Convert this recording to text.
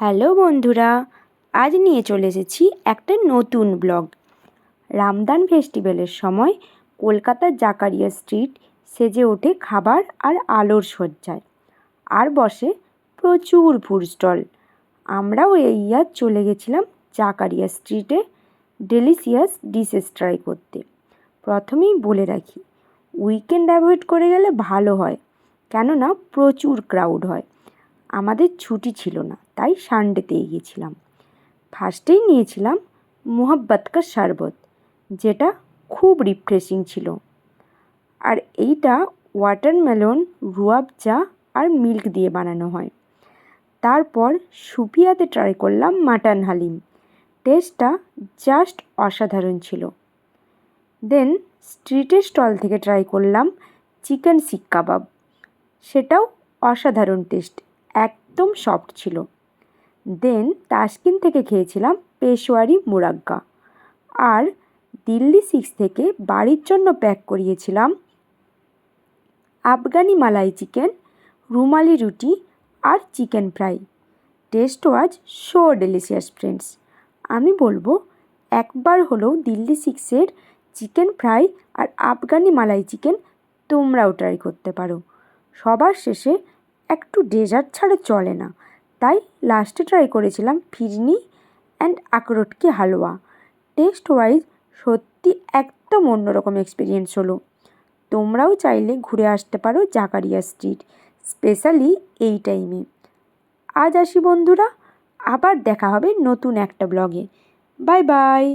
Hello বন্ধুরা, আজ নিয়ে চলে এসেছি একটা নতুন ব্লগ। রামদান ফেস্টিভ্যালের সময় কলকাতার জাকারিয়া স্ট্রিট সেজে ওঠে খাবার আর আলোর সজ্জায়, আর বসে প্রচুর ফুড স্টল। আমরাও এই ইয়ার চলে গেছিলাম জাকারিয়া স্ট্রিটে ডেলিশিয়াস ডিশেস ট্রাই করতে। প্রথমেই বলে রাখি, উইকেন্ড অ্যাভয়েড করে গেলে ভালো হয়, কেননা প্রচুর ক্রাউড হয়। আমাদের ছুটি ছিল না, তাই সানডেতেই গেছিলাম। ফার্স্টেই নিয়েছিলাম মোহাব্বত কা শরবত, যেটা খুব রিফ্রেশিং ছিল। আর এইটা ওয়াটারমেলন, রুয়াবজা আর মিল্ক দিয়ে বানানো হয়। তারপর সুপিয়াতে ট্রাই করলাম মাটন হালিম। টেস্টটা জাস্ট অসাধারণ ছিল। দেন স্ট্রিটের স্টল থেকে ট্রাই করলাম চিকেন শিক কাবাব। সেটাও অসাধারণ টেস্ট, একদম সফট ছিল। দেন তাসকিন থেকে খেয়েছিলাম পেশোয়ারি মুরাগ্গা। আর দিল্লি 6 থেকে বাড়ির জন্য প্যাক করিয়েছিলাম আফগানি মালাই চিকেন, রুমালি রুটি আর chicken fry. Taste was so delicious friends. আমি বলবো একবার হলেও দিল্লি 6-এর চিকেন ফ্রাই আর আফগানি মালাই চিকেন তোমরাও ট্রাই করতে পারো। সবার শেষে একটু ডেজার্ট ছাড়া চলে না, তাই লাস্টে ট্রাই করেছিলাম ফিরনি অ্যান্ড আখরোট কি হালুয়া। টেস্ট ওয়াইজ সত্যি একদম অন্যরকম এক্সপিরিয়েন্স হলো। তোমরাও চাইলে ঘুরে আসতে পারো জাকারিয়া স্ট্রিট, স্পেশালি এই টাইমে। আজ আসি বন্ধুরা, আবার দেখা হবে নতুন একটা ব্লগে। Bye bye.